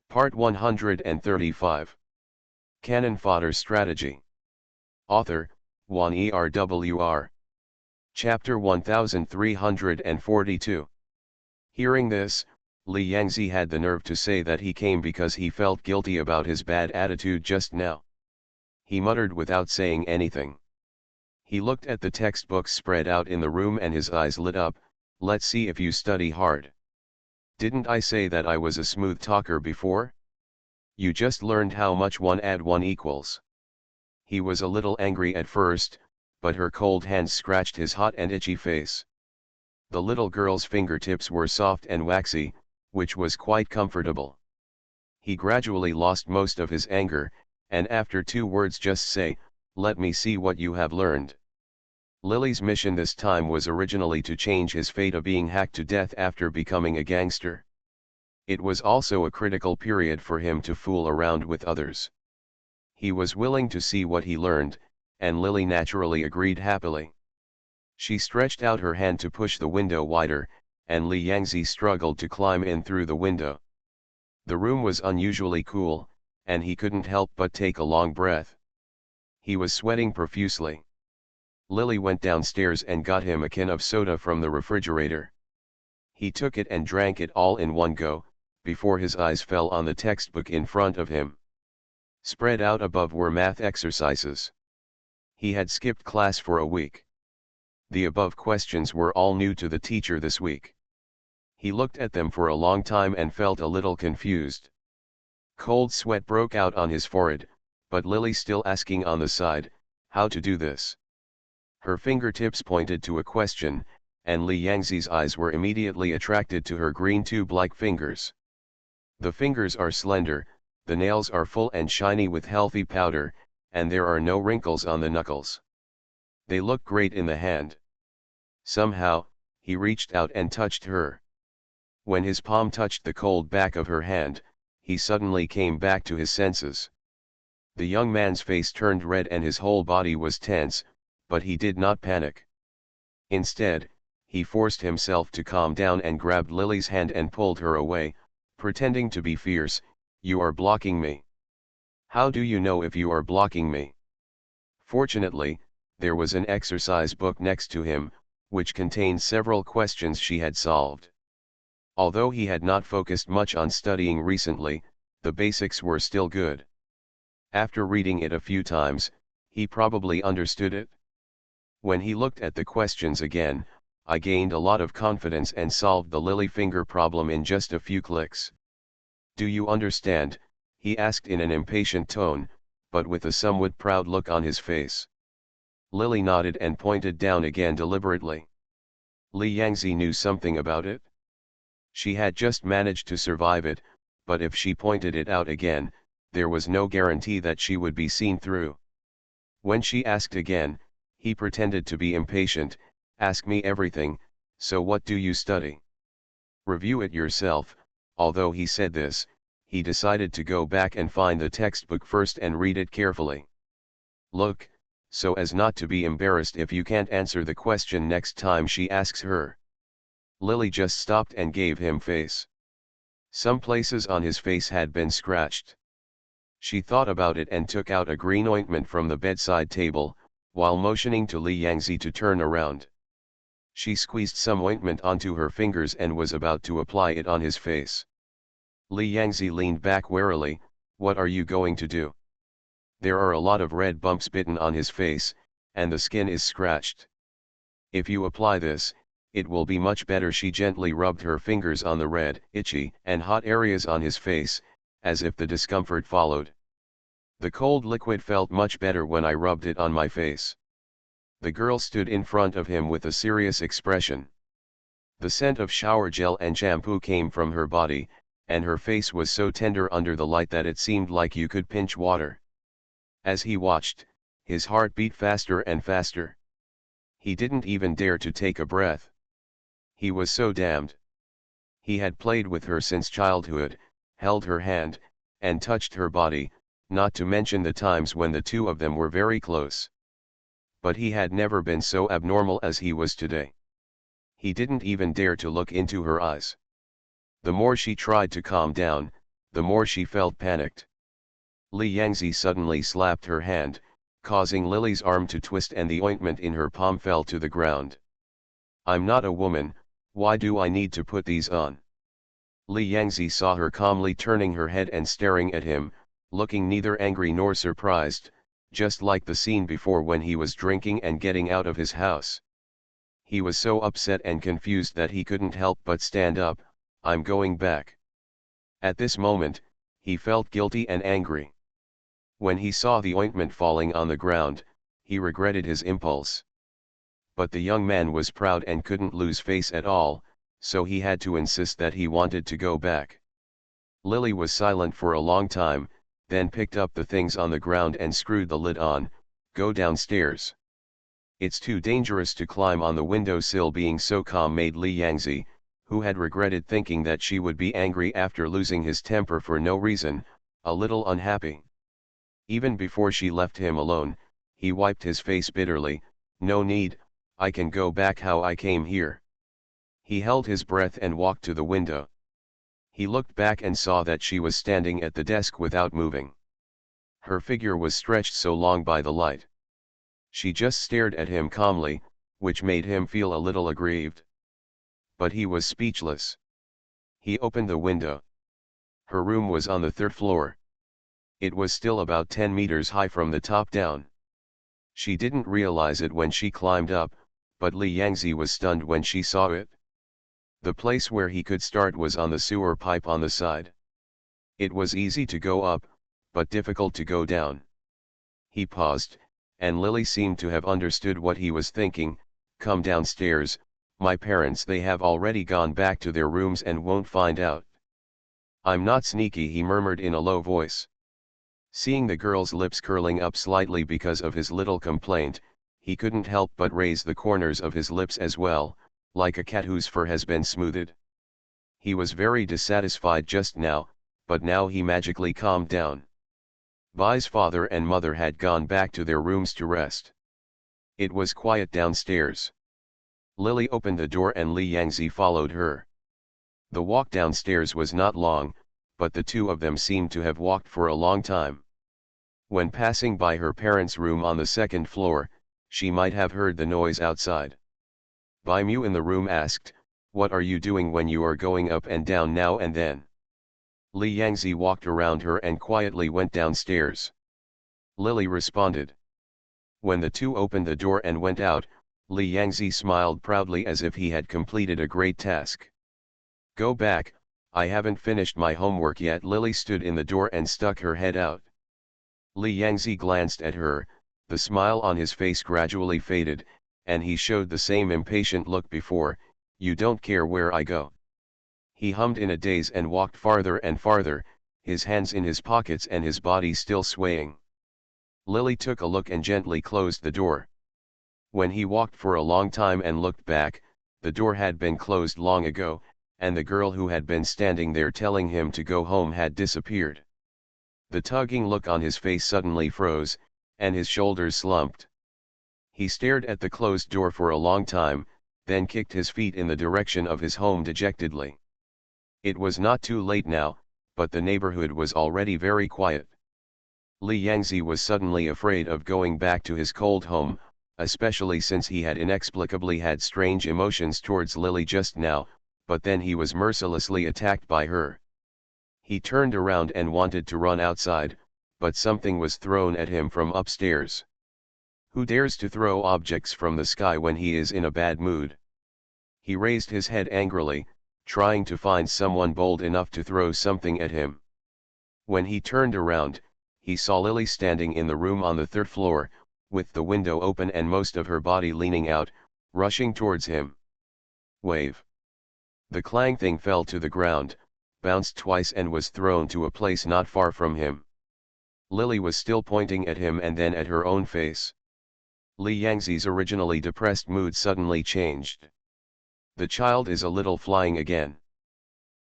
Part 135. Cannon Fodder Strategy. Author, Juan ERWR. Chapter 1342. Hearing this, Li Yangzi had the nerve to say that he came because he felt guilty about his bad attitude just now. He muttered without saying anything. He looked at the textbooks spread out in the room and his eyes lit up. Let's see if you study hard. Didn't I say that I was a smooth talker before? You just learned how much 1 + 1 equals. He was a little angry at first, but her cold hands scratched his hot and itchy face. The little girl's fingertips were soft and waxy, which was quite comfortable. He gradually lost most of his anger, and after 2 words just say, "Let me see what you have learned." Lily's mission this time was originally to change his fate of being hacked to death after becoming a gangster. It was also a critical period for him to fool around with others. He was willing to see what he learned, and Lily naturally agreed happily. She stretched out her hand to push the window wider, and Li Yangzi struggled to climb in through the window. The room was unusually cool, and he couldn't help but take a long breath. He was sweating profusely. Lily went downstairs and got him a can of soda from the refrigerator. He took it and drank it all in one go, before his eyes fell on the textbook in front of him. Spread out above were math exercises. He had skipped class for a week. The above questions were all new to the teacher this week. He looked at them for a long time and felt a little confused. Cold sweat broke out on his forehead, but Lily still asking on the side, how to do this. Her fingertips pointed to a question, and Li Yangzi's eyes were immediately attracted to her green tube-like fingers. The fingers are slender, the nails are full and shiny with healthy powder, and there are no wrinkles on the knuckles. They look great in the hand. Somehow, he reached out and touched her. When his palm touched the cold back of her hand, he suddenly came back to his senses. The young man's face turned red and his whole body was tense, but he did not panic. Instead, he forced himself to calm down and grabbed Lily's hand and pulled her away, pretending to be fierce. "You are blocking me." "How do you know if you are blocking me?" Fortunately, there was an exercise book next to him, which contained several questions she had solved. Although he had not focused much on studying recently, the basics were still good. After reading it a few times, he probably understood it. When he looked at the questions again, I gained a lot of confidence and solved the Lily finger problem in just a few clicks. "Do you understand?" he asked in an impatient tone, but with a somewhat proud look on his face. Lily nodded and pointed down again deliberately. Li Yangzi knew something about it. She had just managed to survive it, but if she pointed it out again, there was no guarantee that she would be seen through. When she asked again, he pretended to be impatient. "Ask me everything, so what do you study?" "Review it yourself." Although he said this, he decided to go back and find the textbook first and read it carefully. "Look, so as not to be embarrassed if you can't answer the question next time she asks her." Lily just stopped and gave him face. Some places on his face had been scratched. She thought about it and took out a green ointment from the bedside table, while motioning to Li Yangzi to turn around. She squeezed some ointment onto her fingers and was about to apply it on his face. Li Yangzi leaned back warily. "What are you going to do?" "There are a lot of red bumps bitten on his face, and the skin is scratched. If you apply this, it will be much better." She gently rubbed her fingers on the red, itchy, and hot areas on his face, as if the discomfort followed. "The cold liquid felt much better when I rubbed it on my face." The girl stood in front of him with a serious expression. The scent of shower gel and shampoo came from her body, and her face was so tender under the light that it seemed like you could pinch water. As he watched, his heart beat faster and faster. He didn't even dare to take a breath. He was so damned. He had played with her since childhood, held her hand, and touched her body, not to mention the times when the two of them were very close. But he had never been so abnormal as he was today. He didn't even dare to look into her eyes. The more she tried to calm down, the more she felt panicked. Li Yangzi suddenly slapped her hand, causing Lily's arm to twist and the ointment in her palm fell to the ground. I'm not a woman, why do I need to put these on? Li Yangzi saw her calmly turning her head and staring at him, looking neither angry nor surprised, just like the scene before when he was drinking and getting out of his house. He was so upset and confused that he couldn't help but stand up. I'm going back. At this moment, he felt guilty and angry. When he saw the ointment falling on the ground, he regretted his impulse. But the young man was proud and couldn't lose face at all, so he had to insist that he wanted to go back. Lily was silent for a long time, then picked up the things on the ground and screwed the lid on. Go downstairs. It's too dangerous to climb on the windowsill. Being so calm made Li Yangzi, who had regretted thinking that she would be angry after losing his temper for no reason, a little unhappy. Even before she left him alone, he wiped his face bitterly. No need, I can go back how I came here. He held his breath and walked to the window. He looked back and saw that she was standing at the desk without moving. Her figure was stretched so long by the light. She just stared at him calmly, which made him feel a little aggrieved. But he was speechless. He opened the window. Her room was on the 3rd floor. It was still about 10 meters high from the top down. She didn't realize it when she climbed up, but Li Yangzi was stunned when she saw it. The place where he could start was on the sewer pipe on the side. It was easy to go up, but difficult to go down. He paused, and Lily seemed to have understood what he was thinking. Come downstairs, my parents, they have already gone back to their rooms and won't find out. I'm not sneaky, he murmured in a low voice. Seeing the girl's lips curling up slightly because of his little complaint, he couldn't help but raise the corners of his lips as well, like a cat whose fur has been smoothed. He was very dissatisfied just now, but now he magically calmed down. Bai's father and mother had gone back to their rooms to rest. It was quiet downstairs. Lily opened the door and Li Yangzi followed her. The walk downstairs was not long, but the two of them seemed to have walked for a long time. When passing by her parents' room on the 2nd floor, she might have heard the noise outside. Bai Mu in the room asked, what are you doing when you are going up and down now and then? Li Yangzi walked around her and quietly went downstairs. Lily responded. When the two opened the door and went out, Li Yangzi smiled proudly as if he had completed a great task. Go back, I haven't finished my homework yet. Lily stood in the door and stuck her head out. Li Yangzi glanced at her, the smile on his face gradually faded, and he showed the same impatient look before. You don't care where I go. He hummed in a daze and walked farther and farther, his hands in his pockets and his body still swaying. Lily took a look and gently closed the door. When he walked for a long time and looked back, the door had been closed long ago, and the girl who had been standing there telling him to go home had disappeared. The tugging look on his face suddenly froze, and his shoulders slumped. He stared at the closed door for a long time, then kicked his feet in the direction of his home dejectedly. It was not too late now, but the neighborhood was already very quiet. Li Yangzi was suddenly afraid of going back to his cold home, especially since he had inexplicably had strange emotions towards Lily just now, but then he was mercilessly attacked by her. He turned around and wanted to run outside, but something was thrown at him from upstairs. Who dares to throw objects from the sky when he is in a bad mood? He raised his head angrily, trying to find someone bold enough to throw something at him. When he turned around, he saw Lily standing in the room on the 3rd floor, with the window open and most of her body leaning out, rushing towards him. Wave. The clang thing fell to the ground, bounced twice and was thrown to a place not far from him. Lily was still pointing at him and then at her own face. Li Yangzi's originally depressed mood suddenly changed. The child is a little flying again.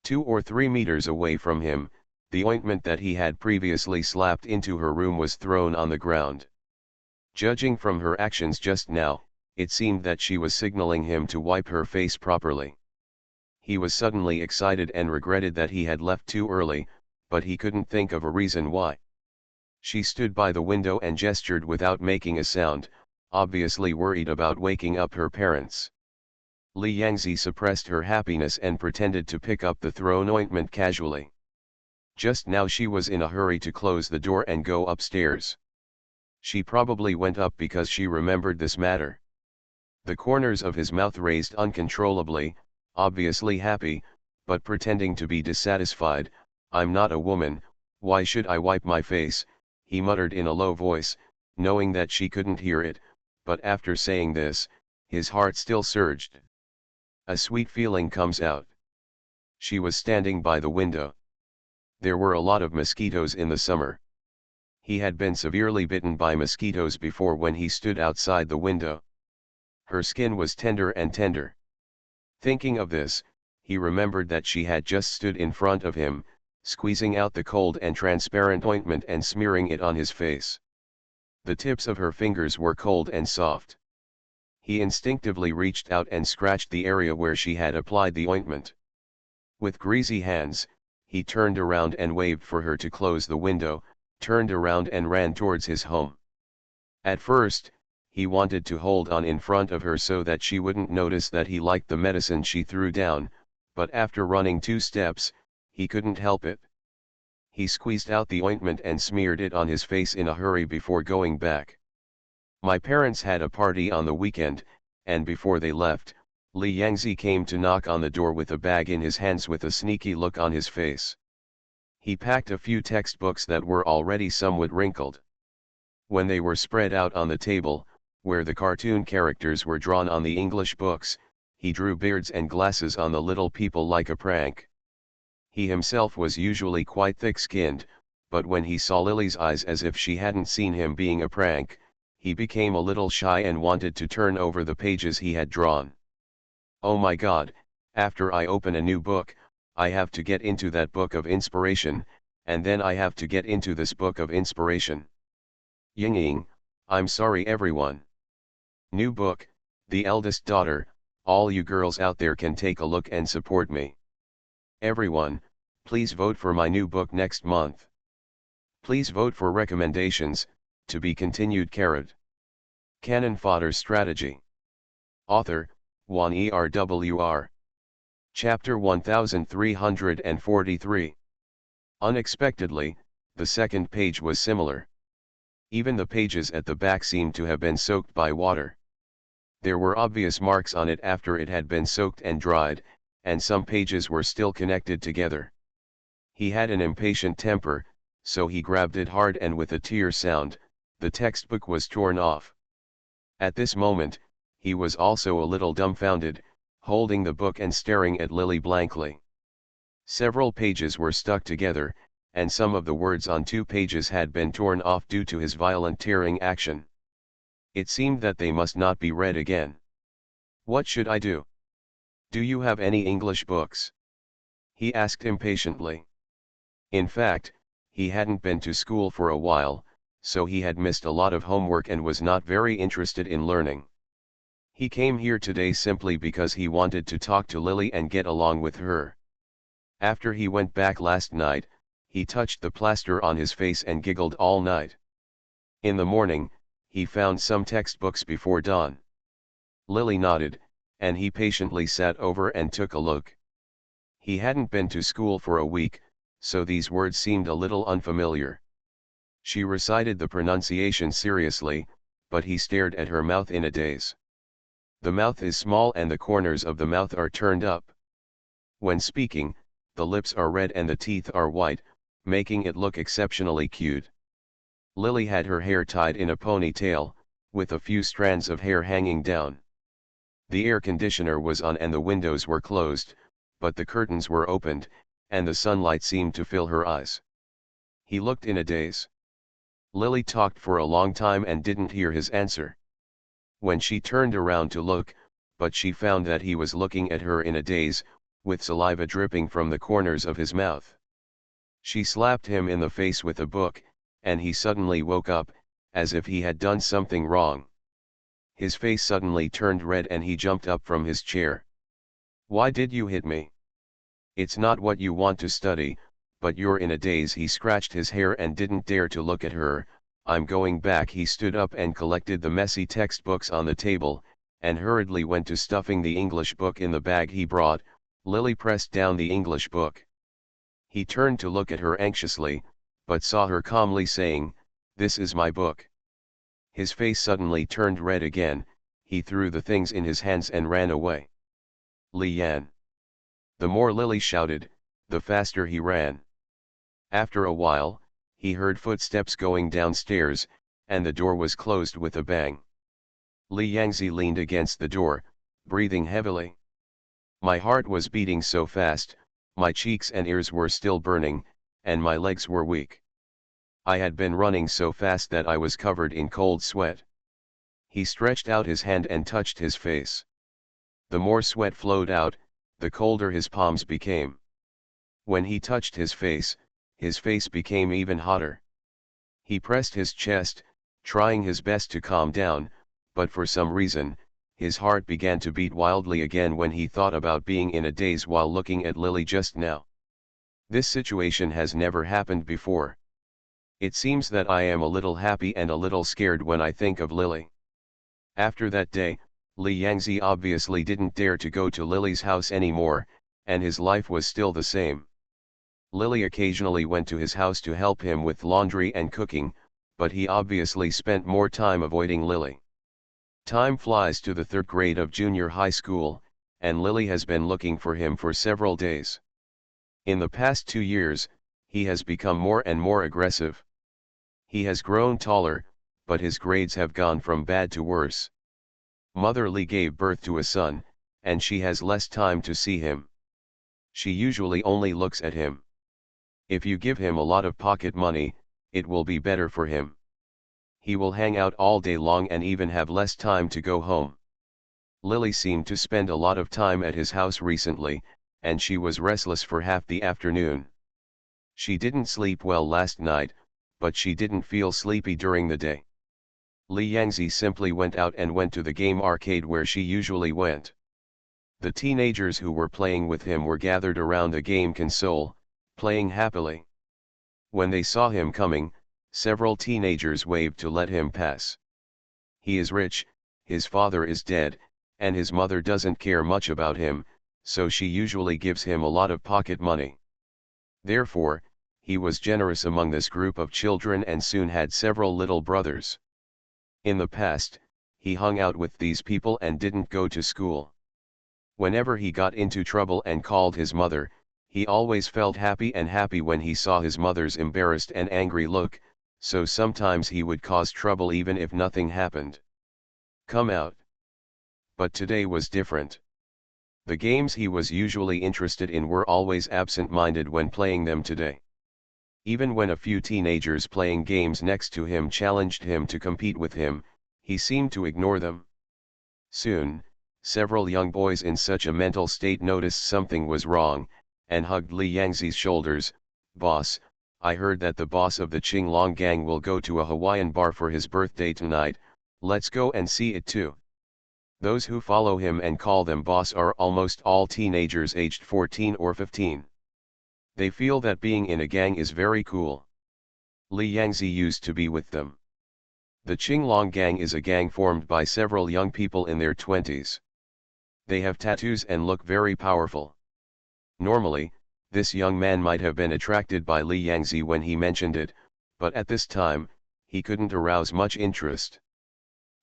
2 or 3 meters away from him, the ointment that he had previously slapped into her room was thrown on the ground. Judging from her actions just now, it seemed that she was signaling him to wipe her face properly. He was suddenly excited and regretted that he had left too early, but he couldn't think of a reason why. She stood by the window and gestured without making a sound, obviously worried about waking up her parents. Li Yangzi suppressed her happiness and pretended to pick up the thrown ointment casually. Just now she was in a hurry to close the door and go upstairs. She probably went up because she remembered this matter. The corners of his mouth raised uncontrollably, obviously happy, but pretending to be dissatisfied. "I'm not a woman, why should I wipe my face?" he muttered in a low voice, knowing that she couldn't hear it, but after saying this, his heart still surged. A sweet feeling comes out. She was standing by the window. There were a lot of mosquitoes in the summer. He had been severely bitten by mosquitoes before when he stood outside the window. Her skin was tender and tender. Thinking of this, he remembered that she had just stood in front of him, squeezing out the cold and transparent ointment and smearing it on his face. The tips of her fingers were cold and soft. He instinctively reached out and scratched the area where she had applied the ointment. With greasy hands, he turned around and waved for her to close the window, turned around and ran towards his home. At first, he wanted to hold on in front of her so that she wouldn't notice that he liked the medicine she threw down, but after running 2 steps, he couldn't help it. He squeezed out the ointment and smeared it on his face in a hurry before going back. My parents had a party on the weekend, and before they left, Li Yangzi came to knock on the door with a bag in his hands with a sneaky look on his face. He packed a few textbooks that were already somewhat wrinkled. When they were spread out on the table, where the cartoon characters were drawn on the English books, he drew beards and glasses on the little people like a prank. He himself was usually quite thick-skinned, but when he saw Lily's eyes as if she hadn't seen him being a prank, he became a little shy and wanted to turn over the pages he had drawn. "Oh my God, after I open a new book, I have to get into that book of inspiration, and then I have to get into this book of inspiration. Ying, I'm sorry everyone. New book, The Eldest Daughter, all you girls out there can take a look and support me. Everyone, please vote for my new book next month. Please vote for recommendations, to be continued. Canon Fodder Strategy. Author, Juan ERWR. Chapter 1343. Unexpectedly, the second page was similar. Even the pages at the back seemed to have been soaked by water. There were obvious marks on it after it had been soaked and dried, and some pages were still connected together. He had an impatient temper, so he grabbed it hard and with a tear sound, the textbook was torn off. At this moment, he was also a little dumbfounded, holding the book and staring at Lily blankly. Several pages were stuck together, and some of the words on 2 pages had been torn off due to his violent tearing action. It seemed that they must not be read again. What should I do? Do you have any English books? He asked impatiently. In fact, he hadn't been to school for a while, so he had missed a lot of homework and was not very interested in learning. He came here today simply because he wanted to talk to Lily and get along with her. After he went back last night, he touched the plaster on his face and giggled all night. In the morning, he found some textbooks before dawn. Lily nodded, and he patiently sat over and took a look. He hadn't been to school for a week, so these words seemed a little unfamiliar. She recited the pronunciation seriously, but he stared at her mouth in a daze. The mouth is small and the corners of the mouth are turned up. When speaking, the lips are red and the teeth are white, making it look exceptionally cute. Lily had her hair tied in a ponytail, with a few strands of hair hanging down. The air conditioner was on and the windows were closed, but the curtains were opened, and the sunlight seemed to fill her eyes. He looked in a daze. Lily talked for a long time and didn't hear his answer. When she turned around to look, but she found that he was looking at her in a daze, with saliva dripping from the corners of his mouth. She slapped him in the face with a book, and he suddenly woke up, as if he had done something wrong. His face suddenly turned red and he jumped up from his chair. "Why did you hit me? It's not what you want to study, but you're in a daze. He scratched his hair and didn't dare to look at her. I'm going back. He stood up and collected the messy textbooks on the table, and hurriedly went to stuffing the English book in the bag he brought. Lily pressed down the English book. He turned to look at her anxiously, but saw her calmly saying, "This is my book." His face suddenly turned red again. He threw the things in his hands and ran away. Li Yan. The more Lily shouted, the faster he ran. After a while, he heard footsteps going downstairs, and the door was closed with a bang. Li Yangzi leaned against the door, breathing heavily. My heart was beating so fast, my cheeks and ears were still burning, and my legs were weak. I had been running so fast that I was covered in cold sweat. He stretched out his hand and touched his face. The more sweat flowed out, the colder his palms became. When he touched his face became even hotter. He pressed his chest, trying his best to calm down, but for some reason, his heart began to beat wildly again when he thought about being in a daze while looking at Lily just now. This situation has never happened before. It seems that I am a little happy and a little scared when I think of Lily. After that day, Li Yangzi obviously didn't dare to go to Lily's house anymore, and his life was still the same. Lily occasionally went to his house to help him with laundry and cooking, but he obviously spent more time avoiding Lily. Time flies to the third grade of junior high school, and Lily has been looking for him for several days. In the past 2 years, he has become more and more aggressive. He has grown taller, but his grades have gone from bad to worse. Mother Li gave birth to a son, and she has less time to see him. She usually only looks at him. If you give him a lot of pocket money, it will be better for him. He will hang out all day long and even have less time to go home. Lily seemed to spend a lot of time at his house recently, and she was restless for half the afternoon. She didn't sleep well last night, but she didn't feel sleepy during the day. Li Yangzi simply went out and went to the game arcade where she usually went. The teenagers who were playing with him were gathered around the game console, playing happily. When they saw him coming, several teenagers waved to let him pass. He is rich, his father is dead, and his mother doesn't care much about him, so she usually gives him a lot of pocket money. Therefore, he was generous among this group of children and soon had several little brothers. In the past, he hung out with these people and didn't go to school. Whenever he got into trouble and called his mother, he always felt happy when he saw his mother's embarrassed and angry look, so sometimes he would cause trouble even if nothing happened. Come out. But today was different. The games he was usually interested in were always absent-minded when playing them today. Even when a few teenagers playing games next to him challenged him to compete with him, he seemed to ignore them. Soon, several young boys in such a mental state noticed something was wrong, and hugged Li Yangzi's shoulders. "Boss, I heard that the boss of the Qinglong gang will go to a Hawaiian bar for his birthday tonight, let's go and see it too." Those who follow him and call them boss are almost all teenagers aged 14 or 15. They feel that being in a gang is very cool. Li Yangzi used to be with them. The Qinglong gang is a gang formed by several young people in their 20s. They have tattoos and look very powerful. Normally, this young man might have been attracted by Li Yangzi when he mentioned it, but at this time, he couldn't arouse much interest.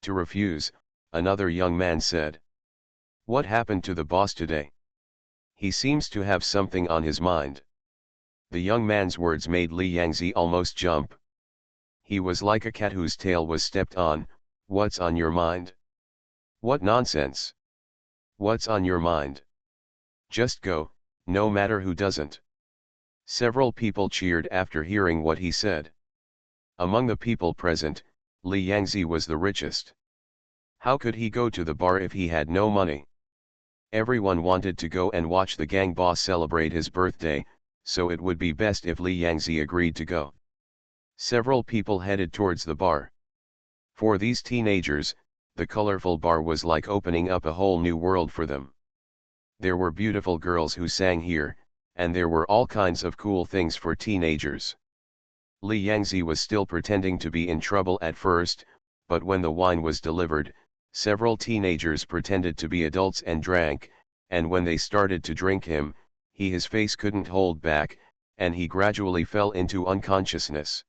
To refuse, another young man said, "What happened to the boss today? He seems to have something on his mind." The young man's words made Li Yangzi almost jump. He was like a cat whose tail was stepped on. "What's on your mind? What nonsense? What's on your mind? Just go, no matter who doesn't." Several people cheered after hearing what he said. Among the people present, Li Yangzi was the richest. How could he go to the bar if he had no money? Everyone wanted to go and watch the gang boss celebrate his birthday, so it would be best if Li Yangzi agreed to go. Several people headed towards the bar. For these teenagers, the colorful bar was like opening up a whole new world for them. There were beautiful girls who sang here, and there were all kinds of cool things for teenagers. Li Yangzi was still pretending to be in trouble at first, but when the wine was delivered, several teenagers pretended to be adults and drank, and when they started to drink him, his face couldn't hold back, and he gradually fell into unconsciousness.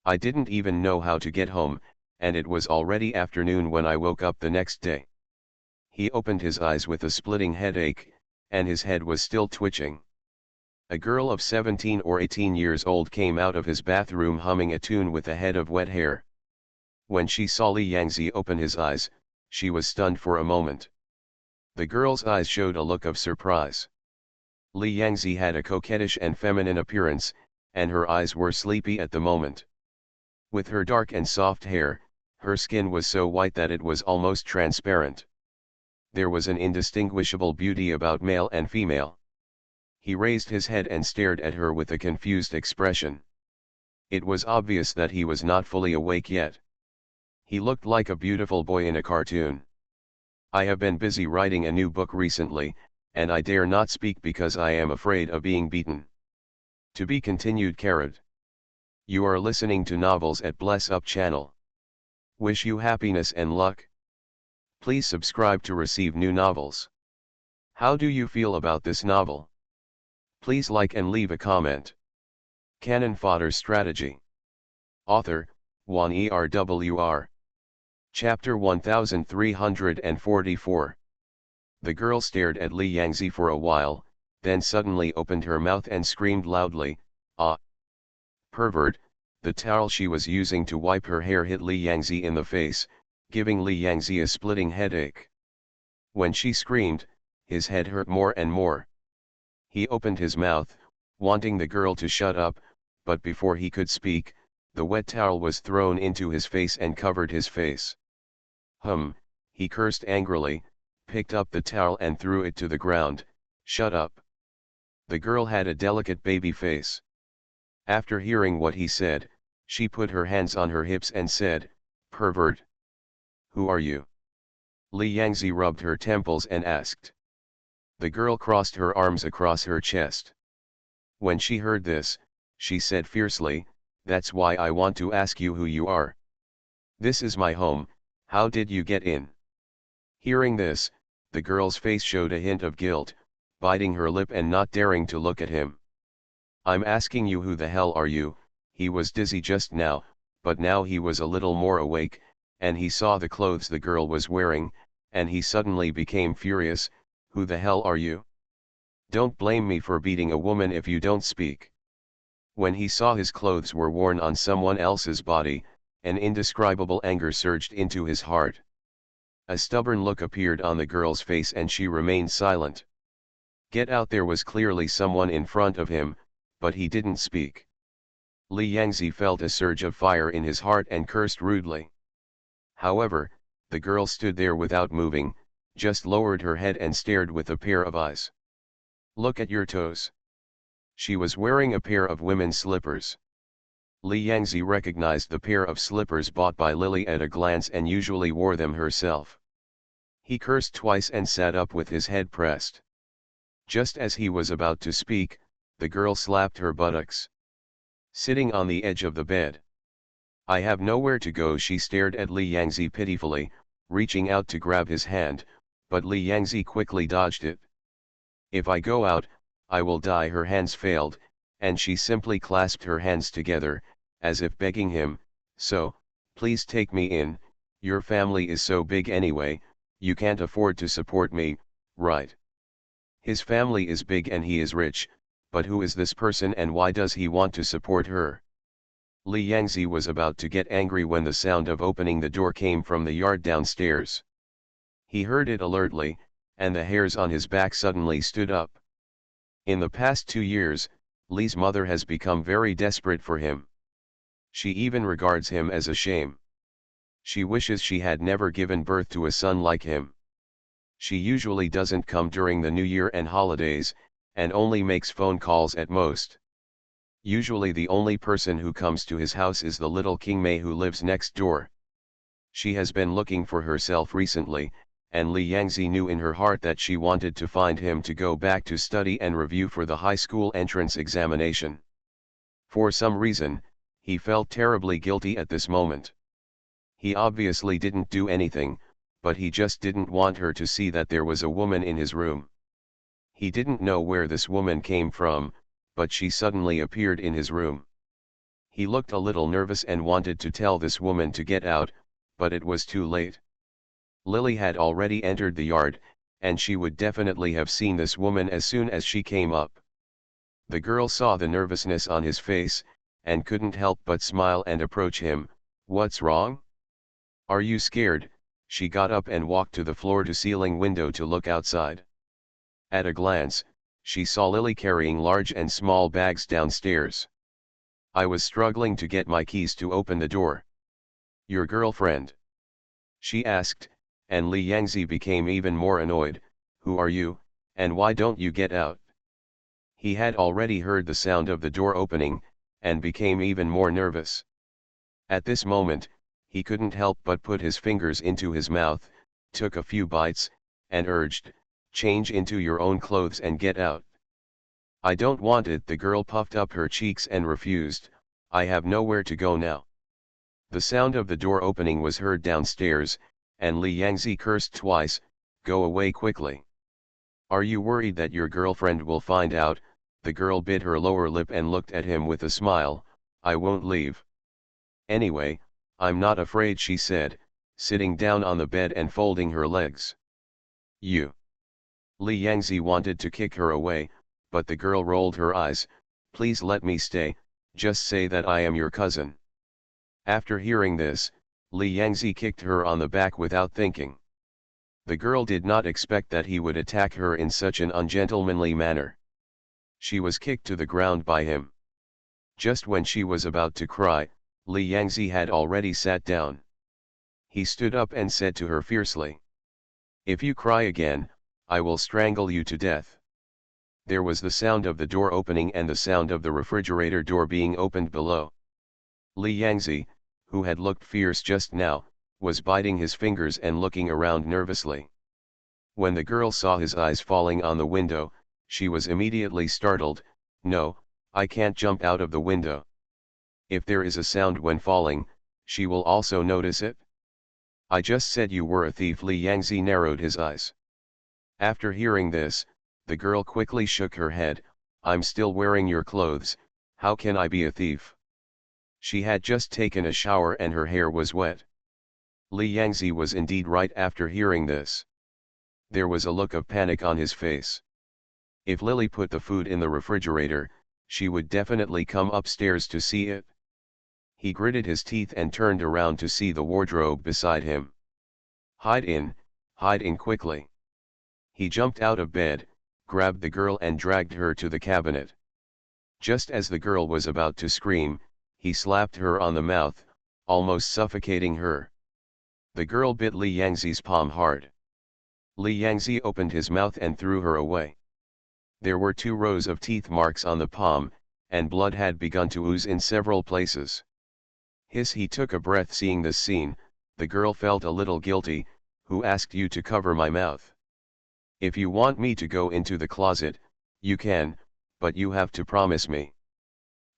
I didn't even know how to get home, and it was already afternoon when I woke up the next day. He opened his eyes with a splitting headache, and his head was still twitching. A girl of 17 or 18 years old came out of his bathroom humming a tune with a head of wet hair. When she saw Li Yangzi open his eyes, she was stunned for a moment. The girl's eyes showed a look of surprise. Li Yangzi had a coquettish and feminine appearance, and her eyes were sleepy at the moment. With her dark and soft hair, her skin was so white that it was almost transparent. There was an indistinguishable beauty about male and female. He raised his head and stared at her with a confused expression. It was obvious that he was not fully awake yet. He looked like a beautiful boy in a cartoon. I have been busy writing a new book recently, and I dare not speak because I am afraid of being beaten. To be continued. You are listening to Novels at Bless Up channel. Wish you happiness and luck. Please subscribe to receive new novels. How do you feel about this novel? Please like and leave a comment. Canon Fodder Strategy. Author, Juan ERWR. Chapter 1344. The girl stared at Li Yangzi for a while, then suddenly opened her mouth and screamed loudly, "Ah! Pervert!" The towel she was using to wipe her hair hit Li Yangzi in the face, giving Li Yangzi a splitting headache. When she screamed, his head hurt more and more. He opened his mouth, wanting the girl to shut up, but before he could speak, the wet towel was thrown into his face and covered his face. He cursed angrily, picked up the towel and threw it to the ground. "Shut up." The girl had a delicate baby face. After hearing what he said, she put her hands on her hips and said, "Pervert. Who are you?" Li Yangzi rubbed her temples and asked. The girl crossed her arms across her chest. When she heard this, she said fiercely, "That's why I want to ask you who you are. This is my home, how did you get in?" Hearing this, the girl's face showed a hint of guilt, biting her lip and not daring to look at him. "I'm asking you who the hell are you?" He was dizzy just now, but now he was a little more awake, and he saw the clothes the girl was wearing, and he suddenly became furious. "Who the hell are you? Don't blame me for beating a woman if you don't speak." When he saw his clothes were worn on someone else's body, an indescribable anger surged into his heart. A stubborn look appeared on the girl's face and she remained silent. Get out! There was clearly someone in front of him, but he didn't speak. Li Yangzi felt a surge of fire in his heart and cursed rudely. However, the girl stood there without moving, just lowered her head and stared with a pair of eyes. "Look at your toes." She was wearing a pair of women's slippers. Li Yangzi recognized the pair of slippers bought by Lily at a glance and usually wore them herself. He cursed twice and sat up with his head pressed. Just as he was about to speak, the girl slapped her buttocks. Sitting on the edge of the bed. "I have nowhere to go." She stared at Li Yangzi pitifully, reaching out to grab his hand, but Li Yangzi quickly dodged it. "If I go out, I will die." Her hands failed, and she simply clasped her hands together, as if begging him, "So, please take me in, your family is so big anyway, you can't afford to support me, right?" His family is big and he is rich, but who is this person and why does he want to support her? Li Yangzi was about to get angry when the sound of opening the door came from the yard downstairs. He heard it alertly, and the hairs on his back suddenly stood up. In the past 2 years, Li's mother has become very desperate for him. She even regards him as a shame. She wishes she had never given birth to a son like him. She usually doesn't come during the New Year and holidays, and only makes phone calls at most. Usually the only person who comes to his house is the little King Mei who lives next door. She has been looking for herself recently, and Li Yangzi knew in her heart that she wanted to find him to go back to study and review for the high school entrance examination. For some reason, he felt terribly guilty at this moment. He obviously didn't do anything, but he just didn't want her to see that there was a woman in his room. He didn't know where this woman came from, but she suddenly appeared in his room. He looked a little nervous and wanted to tell this woman to get out, but it was too late. Lily had already entered the yard, and she would definitely have seen this woman as soon as she came up. The girl saw the nervousness on his face, and couldn't help but smile and approach him. "What's wrong? Are you scared?" She got up and walked to the floor-to-ceiling window to look outside. At a glance, she saw Lily carrying large and small bags downstairs. "I was struggling to get my keys to open the door." "Your girlfriend?" she asked, and Li Yangzi became even more annoyed. "Who are you, and why don't you get out?" He had already heard the sound of the door opening, and became even more nervous. At this moment, he couldn't help but put his fingers into his mouth, took a few bites, and urged, "Change into your own clothes and get out." "I don't want it." The girl puffed up her cheeks and refused. "I have nowhere to go now." The sound of the door opening was heard downstairs, and Li Yangzi cursed twice. "Go away quickly. Are you worried that your girlfriend will find out?" The girl bit her lower lip and looked at him with a smile. "I won't leave. Anyway, I'm not afraid," she said, sitting down on the bed and folding her legs. "You." Li Yangzi wanted to kick her away, but the girl rolled her eyes. "Please let me stay, just say that I am your cousin." After hearing this, Li Yangzi kicked her on the back without thinking. The girl did not expect that he would attack her in such an ungentlemanly manner. She was kicked to the ground by him. Just when she was about to cry, Li Yangzi had already sat down. He stood up and said to her fiercely, "If you cry again, I will strangle you to death." There was the sound of the door opening and the sound of the refrigerator door being opened below. Li Yangzi, who had looked fierce just now, was biting his fingers and looking around nervously. When the girl saw his eyes falling on the window, she was immediately startled. "No, I can't jump out of the window. If there is a sound when falling, she will also notice it." "I just said you were a thief." Li Yangzi narrowed his eyes. After hearing this, the girl quickly shook her head. "I'm still wearing your clothes, how can I be a thief?" She had just taken a shower and her hair was wet. Li Yangzi was indeed right after hearing this. There was a look of panic on his face. If Lily put the food in the refrigerator, she would definitely come upstairs to see it. He gritted his teeth and turned around to see the wardrobe beside him. Hide in quickly." He jumped out of bed, grabbed the girl and dragged her to the cabinet. Just as the girl was about to scream, he slapped her on the mouth, almost suffocating her. The girl bit Li Yangzi's palm hard. Li Yangzi opened his mouth and threw her away. There were 2 rows of teeth marks on the palm, and blood had begun to ooze in several places. He took a breath seeing this scene. The girl felt a little guilty. "Who asked you to cover my mouth? If you want me to go into the closet, you can, but you have to promise me.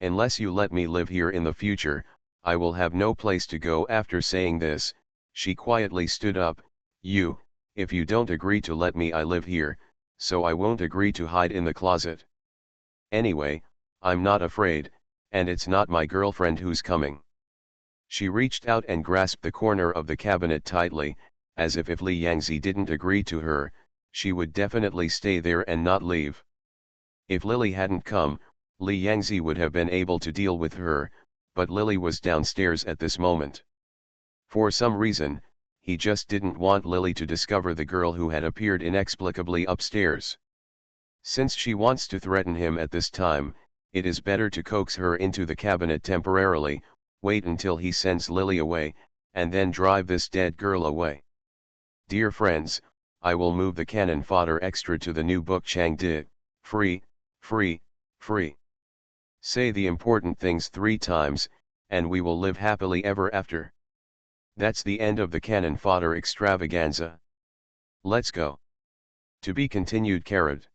Unless you let me live here in the future, I will have no place to go." After saying this, she quietly stood up. If you don't agree to let me I live here, so I won't agree to hide in the closet. Anyway, I'm not afraid, and it's not my girlfriend who's coming." She reached out and grasped the corner of the cabinet tightly, as if Li Yangzi didn't agree to her, she would definitely stay there and not leave. If Lily hadn't come, Li Yangzi would have been able to deal with her, but Lily was downstairs at this moment. For some reason, he just didn't want Lily to discover the girl who had appeared inexplicably upstairs. Since she wants to threaten him at this time, it is better to coax her into the cabinet temporarily, wait until he sends Lily away, and then drive this dead girl away. Dear friends, I will move the canon fodder extra to the new book Changde, free, free, free. Say the important things 3 times, and we will live happily ever after. That's the end of the canon fodder extravaganza. Let's go. To be continued. Carrot.